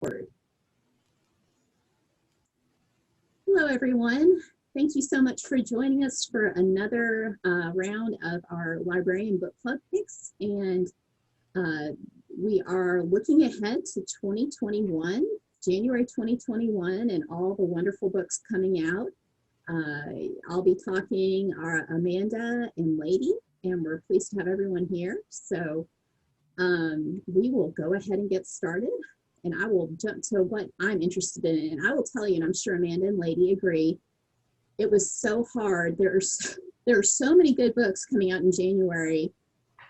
Hello, everyone. Thank you so much for joining us for another round of our Librarian Book Club picks. And we are looking ahead to 2021, January 2021, and all the wonderful books coming out. I'll be talking Amanda and Lady, and we're pleased to have everyone here. So we will go ahead and get started. And I will jump to what I'm interested in. And I will tell you, and I'm sure Amanda and Lady agree, it was so hard. There are so many good books coming out in January.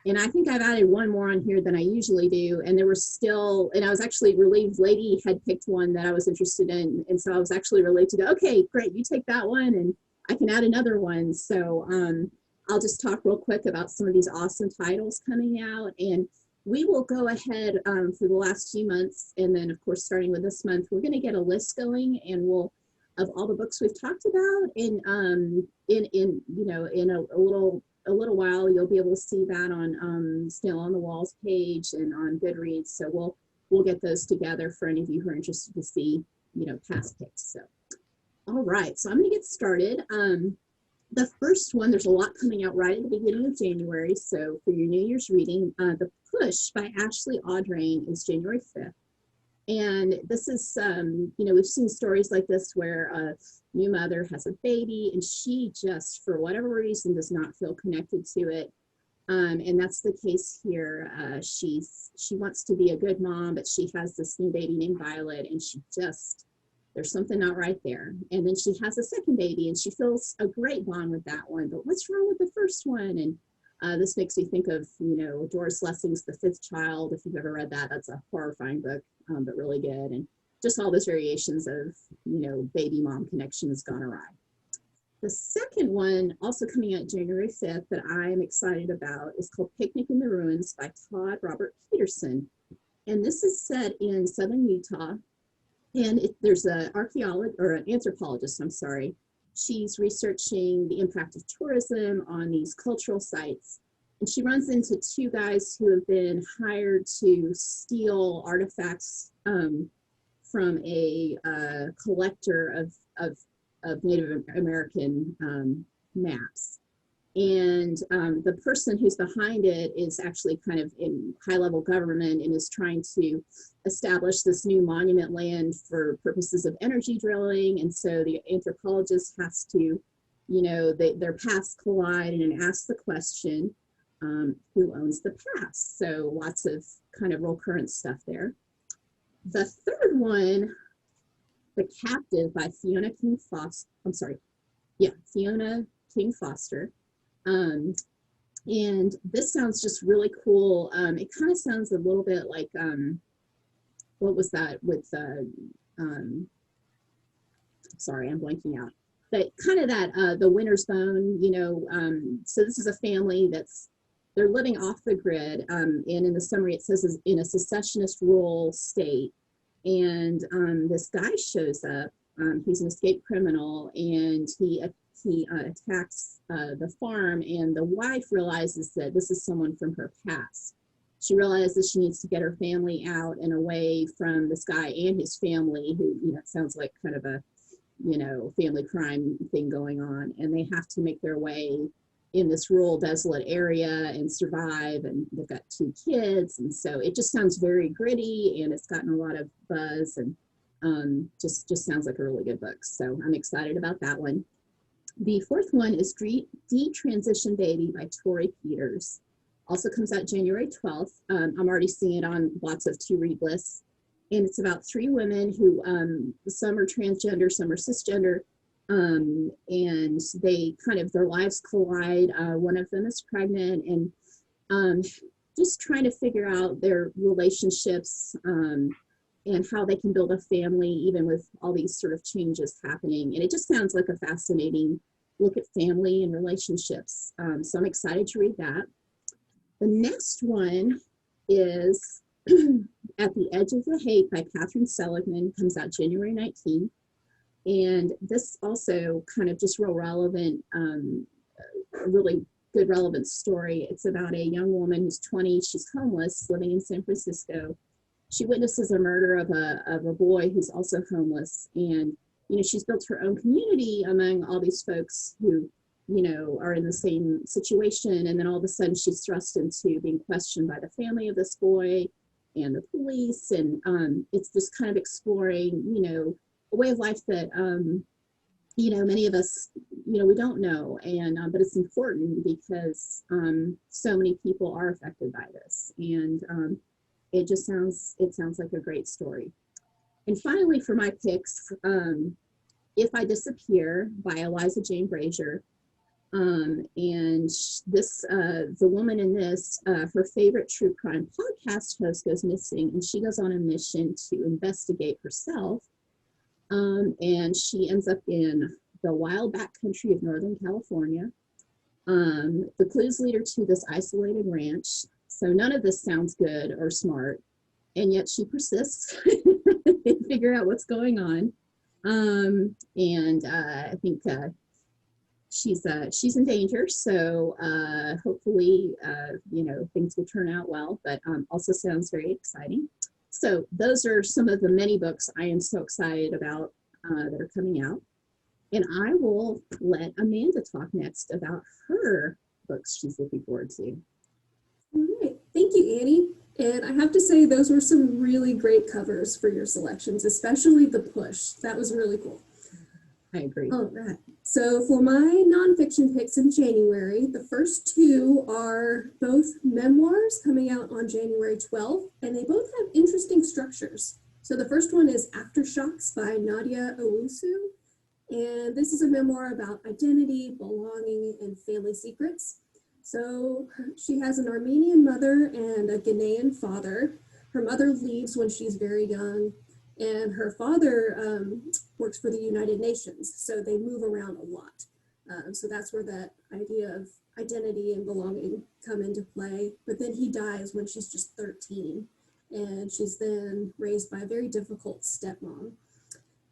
And I think I've added one more on here than I usually do. And there were still, and I was actually relieved Lady had picked one that I was interested in. And so I was actually relieved to go, okay, great, you take that one and I can add another one. So I'll just talk real quick about some of these awesome titles coming out. And we will go ahead for the last few months, and then of course starting with this month, we're going to get a list going, and we'll of all the books we've talked about. And in a little while, you'll be able to see that on Snail on the Walls page and on Goodreads. So we'll get those together for any of you who are interested to see past picks. So all right, so I'm going to get started. The first one, there's a lot coming out right at the beginning of January. So for your New Year's reading, The Push by Ashley Audrain is January 5th. And this is, we've seen stories like this where a new mother has a baby and she just, for whatever reason, does not feel connected to it. And that's the case here. She wants to be a good mom, but she has this new baby named Violet, and there's something not right there. And then she has a second baby and she feels a great bond with that one, but what's wrong with the first one? And this makes me think of, Doris Lessing's The Fifth Child. If you've ever read that, that's a horrifying book, but really good. And just all those variations of, baby mom connections gone awry. The second one, also coming out January 5th, that I'm excited about is called Picnic in the Ruins by Todd Robert Peterson. And this is set in southern Utah. And there's an anthropologist, she's researching the impact of tourism on these cultural sites. And she runs into two guys who have been hired to steal artifacts from a collector of Native American maps. And the person who's behind it is actually kind of in high-level government and is trying to establish this new monument land for purposes of energy drilling. And so the anthropologist has to, their paths collide and ask the question, who owns the past? So lots of kind of real current stuff there. The third one, The Captive by Fiona King Foster. And this sounds just really cool. It kind of sounds a little bit like, what was that with, sorry, I'm blanking out. But kind of that, The Winter's Bone, so this is a family they're living off the grid. And in the summary, it says is in a secessionist rural state. And this guy shows up. He's an escaped criminal, and he attacks the farm, and the wife realizes that this is someone from her past. She realizes she needs to get her family out and away from this guy and his family, who, it sounds like kind of a, family crime thing going on. And they have to make their way in this rural, desolate area and survive. And they've got two kids. And so it just sounds very gritty, and it's gotten a lot of buzz, and just sounds like a really good book. So I'm excited about that one. The fourth one is Detransition Baby by Tori Peters. Also comes out January 12th. I'm already seeing it on lots of to-read lists. And it's about three women who, some are transgender, some are cisgender, and they their lives collide. One of them is pregnant, and just trying to figure out their relationships and how they can build a family even with all these sort of changes happening. And it just sounds like a fascinating look at family and relationships. So I'm excited to read that. The next one is At the Edge of the Hate by Catherine Seligman, comes out January 19th. And this also kind of just real relevant, really good relevant story. It's about a young woman who's 20, she's homeless, living in San Francisco. she witnesses a murder of a boy who's also homeless, and she's built her own community among all these folks who are in the same situation, and then all of a sudden she's thrust into being questioned by the family of this boy and the police, and it's just kind of exploring a way of life that many of us we don't know, and but it's important because so many people are affected by this, and it sounds like a great story. And finally, for my picks, If I Disappear by Eliza Jane Brazier. And this, the woman in this, her favorite true crime podcast host goes missing, and she goes on a mission to investigate herself. And she ends up in the wild backcountry of Northern California. The clues lead her to this isolated ranch. So none of this sounds good or smart, and yet she persists and figure out what's going on. I think she's in danger, so hopefully things will turn out well, but also sounds very exciting. So those are some of the many books I am so excited about that are coming out, and I will let Amanda talk next about her books she's looking forward to. All right, thank you, Annie. And I have to say, those were some really great covers for your selections, especially the push. That was really cool. I agree. All right. So for my nonfiction picks in January, the first two are both memoirs coming out on January 12th, and they both have interesting structures. So the first one is Aftershocks by Nadia Owusu, and this is a memoir about identity, belonging, and family secrets. So she has an Armenian mother and a Ghanaian father. Her mother leaves when she's very young, and her father works for the United Nations, so they move around a lot. So that's where that idea of identity and belonging come into play. But then he dies when she's just 13, and she's then raised by a very difficult stepmom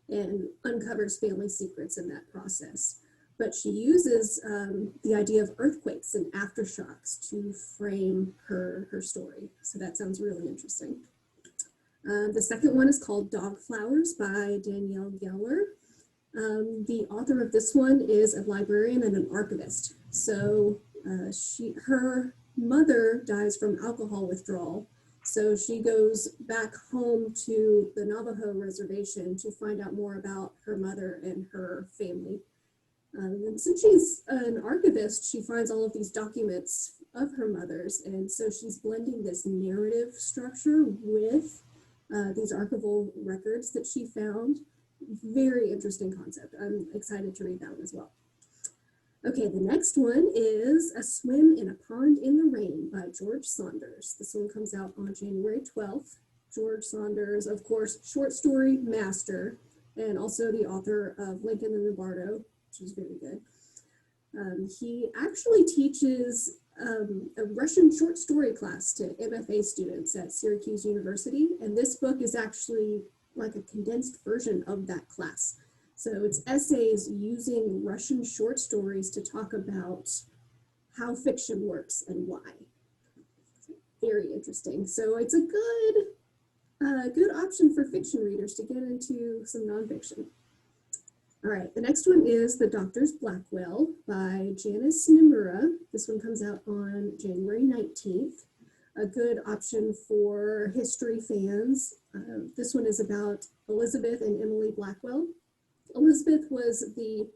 and uncovers family secrets in that process. But she uses the idea of earthquakes and aftershocks to frame her story. So that sounds really interesting. The second one is called Dog Flowers by Danielle Geller. The author of this one is a librarian and an archivist. So her mother dies from alcohol withdrawal. So she goes back home to the Navajo reservation to find out more about her mother and her family. And since she's an archivist, she finds all of these documents of her mother's, and so she's blending this narrative structure with these archival records that she found. Very interesting concept. I'm excited to read that one as well. Okay, the next one is A Swim in a Pond in the Rain by George Saunders. This one comes out on January 12th. George Saunders, of course, short story master, and also the author of Lincoln and the Bardo, which is very good. He actually teaches a Russian short story class to MFA students at Syracuse University, and this book is actually like a condensed version of that class. So it's essays using Russian short stories to talk about how fiction works and why. Very interesting. So it's a good option for fiction readers to get into some nonfiction. All right, the next one is The Doctor's Black Whale by Janice Nimura. This one comes out on January 19th. A good option for history fans. This one is about Elizabeth and Emily Blackwell. Elizabeth was the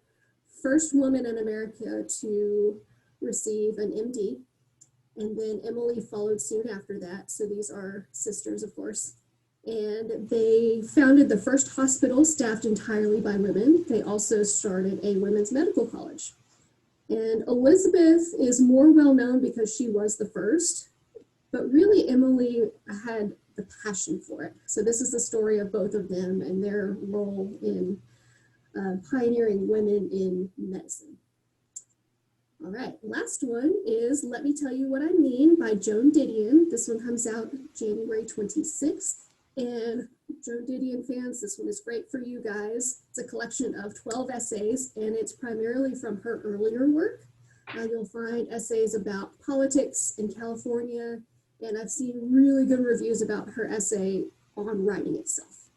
first woman in America to receive an MD, and then Emily followed soon after that. So these are sisters, of course. And they founded the first hospital staffed entirely by women. They also started a women's medical college. And Elizabeth is more well known because she was the first, but really Emily had the passion for it. So this is the story of both of them and their role in pioneering women in medicine. All right, last one is Let Me Tell You What I Mean by Joan Didion. This one comes out January 26th. And Joan Didion fans, this one is great for you guys. It's a collection of 12 essays, and it's primarily from her earlier work. You'll find essays about politics in California And I've seen really good reviews about her essay on writing itself.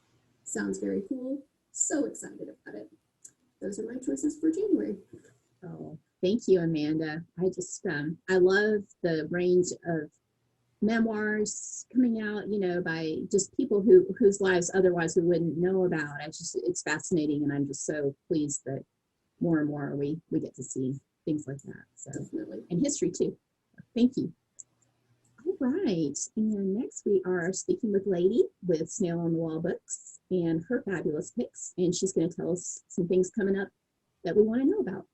Sounds very cool. So excited about it. Those are my choices for January. Oh, thank you, Amanda. I just, I love the range of memoirs coming out, you know, by just people whose lives otherwise we wouldn't know about. It's fascinating, and I'm just so pleased that more and more we get to see things like that. So Definitely. and history too. Thank you. All right, and next we are speaking with Lady with Snail on the Wall Books and her fabulous picks, and she's going to tell us some things coming up that we want to know about.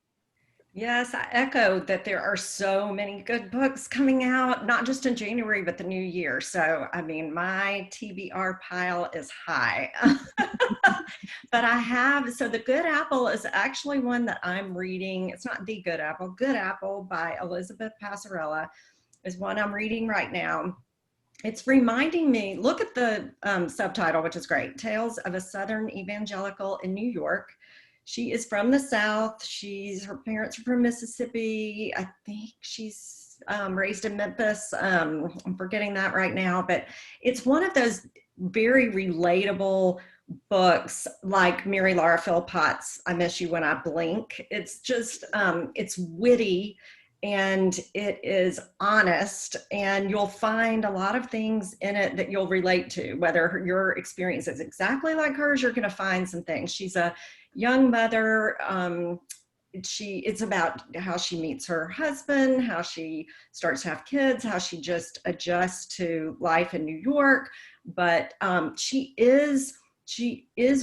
Yes, I echo that there are so many good books coming out, not just in January, but the new year. So, I mean, my TBR pile is high. But so The Good Apple is actually one that I'm reading. It's not The Good Apple. Good Apple by Elizabeth Passarella is one I'm reading right now. It's reminding me, look at the subtitle, which is great, Tales of a Southern Evangelical in New York. She is from the South. Her parents are from Mississippi. I think she's raised in Memphis. I'm forgetting that right now, but it's one of those very relatable books like Mary Laura Philpott's I Miss You When I Blink. It's just, it's witty and it is honest, and you'll find a lot of things in it that you'll relate to. Whether your experience is exactly like hers, you're going to find some things. She's a young mother. It's about how she meets her husband, how she starts to have kids, how she just adjusts to life in New York. But she is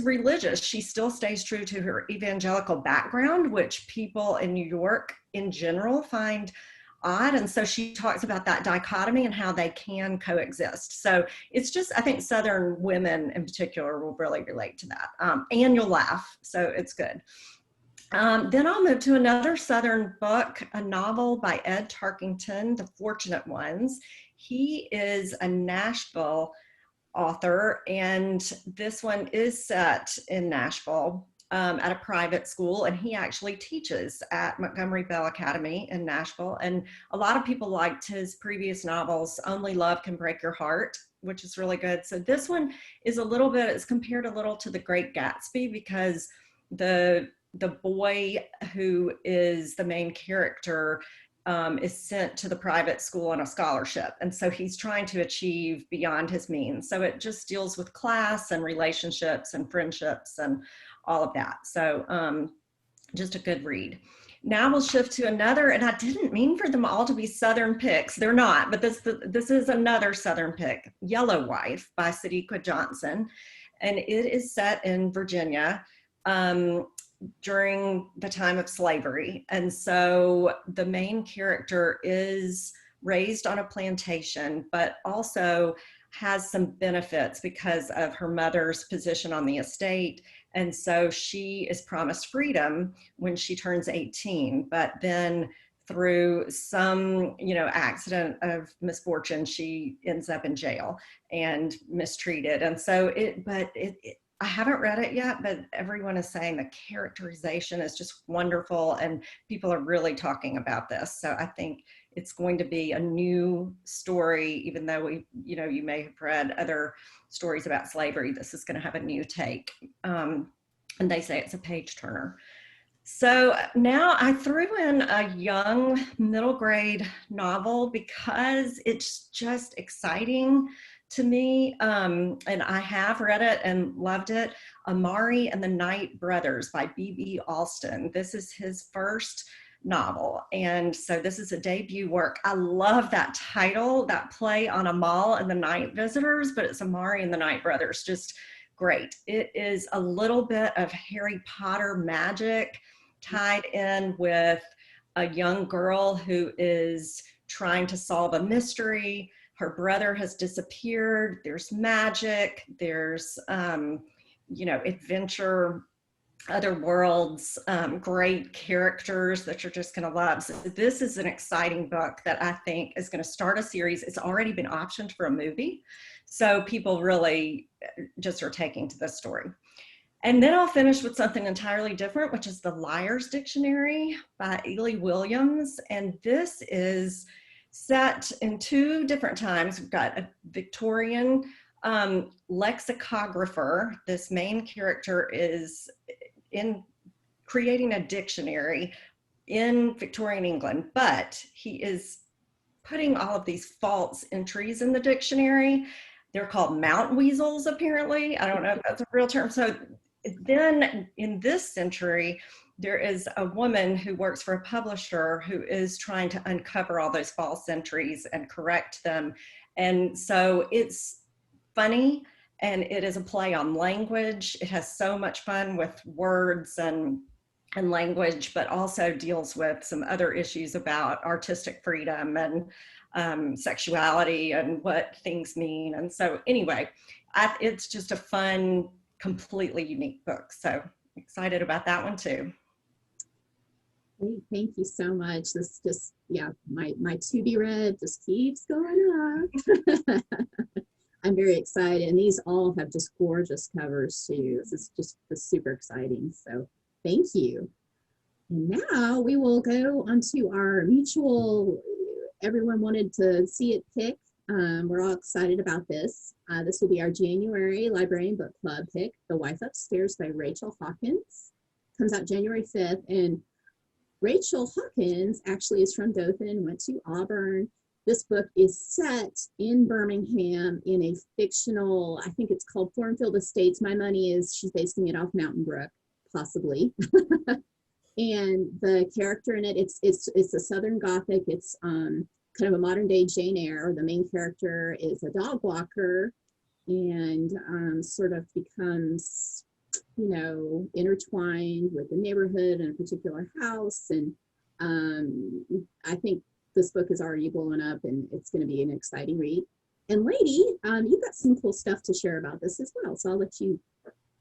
religious. She still stays true to her evangelical background, which people in New York in general find odd. And so she talks about that dichotomy and how they can coexist. So it's just, I think Southern women in particular will really relate to that. And you'll laugh. So it's good. Then I'll move to another Southern book, a novel by Ed Tarkington, The Fortunate Ones. He is a Nashville author, and this one is set in Nashville at a private school, and he actually teaches at Montgomery Bell Academy in Nashville. And a lot of people liked his previous novels, Only Love Can Break Your Heart, which is really good. So this one is it's compared a little to The Great Gatsby, because the boy who is the main character is sent to the private school on a scholarship. And so he's trying to achieve beyond his means. So it just deals with class and relationships and friendships and all of that. So just a good read. Now we'll shift to another, and I didn't mean for them all to be Southern picks. They're not, but this is another Southern pick, Yellow Wife by Sadiqa Johnson. And it is set in Virginia. During the time of slavery. And so the main character is raised on a plantation, but also has some benefits because of her mother's position on the estate. And so she is promised freedom when she turns 18, but then through some, accident of misfortune, she ends up in jail and mistreated. And so I haven't read it yet, but everyone is saying the characterization is just wonderful, and people are really talking about this. So I think it's going to be a new story, even though you may have read other stories about slavery. This is going to have a new take. And they say it's a page turner. So now I threw in a young middle grade novel because it's just exciting to me, and I have read it and loved it, Amari and the Night Brothers by B.B. Alston. This is his first novel, and so this is a debut work. I love that title, that play on Amal and the Night Visitors, but it's Amari and the Night Brothers, just great. It is a little bit of Harry Potter magic tied in with a young girl who is trying to solve a mystery. Her brother has disappeared. There's magic. There's, adventure, other worlds, great characters that you're just going to love. So this is an exciting book that I think is going to start a series. It's already been optioned for a movie. So people really just are taking to this story. And then I'll finish with something entirely different, which is The Liar's Dictionary by Ely Williams. And this is set in 2 different times. We've got a Victorian lexicographer. This main character is in creating a dictionary in Victorian England, but he is putting all of these false entries in the dictionary. They're called mount weasels, apparently. I don't know if that's a real term. So then in this century, there is a woman who works for a publisher who is trying to uncover all those false entries and correct them. And so it's funny, and it is a play on language. It has so much fun with words and language, but also deals with some other issues about artistic freedom and sexuality and what things mean. And so anyway, it's just a fun, completely unique book. So excited about that one too. Great, thank you so much. This just, yeah, my to be read just keeps going up. I'm very excited, and these all have just gorgeous covers too. This is just super exciting. So thank you. And now we will go on to our mutual, everyone wanted to see it pick. We're all excited about this. This will be our January Librarian Book Club pick, The Wife Upstairs by Rachel Hawkins. Comes out January 5th. And Rachel Hawkins actually is from Dothan, went to Auburn. This book is set in Birmingham in a fictional, I think it's called Thornfield Estates. My money is she's basing it off Mountain Brook, possibly. And the character in it, it's a Southern Gothic. It's kind of a modern day Jane Eyre. The main character is a dog walker and sort of becomes, you know, intertwined with the neighborhood and a particular house. And I think this book is already blowing up, and it's going to be an exciting read. And Lady, you've got some cool stuff to share about this as well, so I'll let you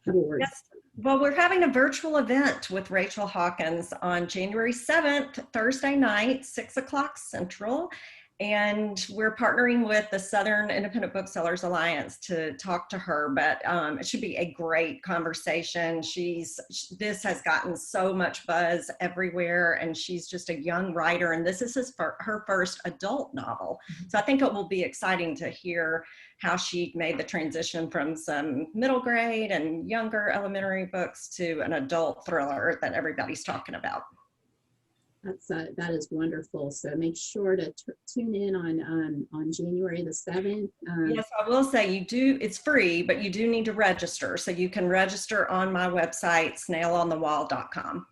have a word. Yes. Well, we're having a virtual event with Rachel Hawkins on January 7th, Thursday night, 6 o'clock Central. And we're partnering with the Southern Independent Booksellers Alliance to talk to her, but it should be a great conversation. This has gotten so much buzz everywhere, and she's just a young writer, and this is her first adult novel. So I think it will be exciting to hear how she made the transition from some middle grade and younger elementary books to an adult thriller that everybody's talking about. That is wonderful. So make sure to tune in on January the 7th. Yes, I will say it's free, but you do need to register. So you can register on my website, snailonthewall.com.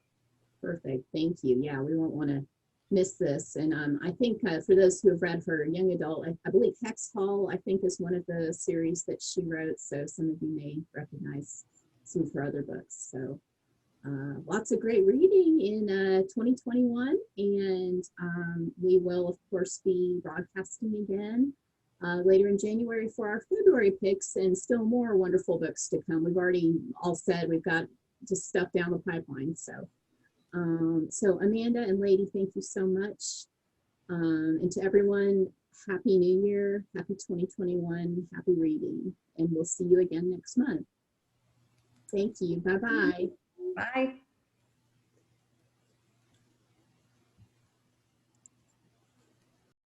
Perfect. Thank you. Yeah, we won't want to miss this. And I think for those who have read her young adult, I believe Hex Hall, I think, is one of the series that she wrote. So some of you may recognize some of her other books. So lots of great reading in 2021, and we will of course be broadcasting again later in January for our February picks, and still more wonderful books to come. We've already all said we've got just stuff down the pipeline. So so Amanda and Lady, thank you so much, and to everyone, Happy New Year, happy 2021, happy reading, and we'll see you again next month. Thank you. Bye-bye. Bye.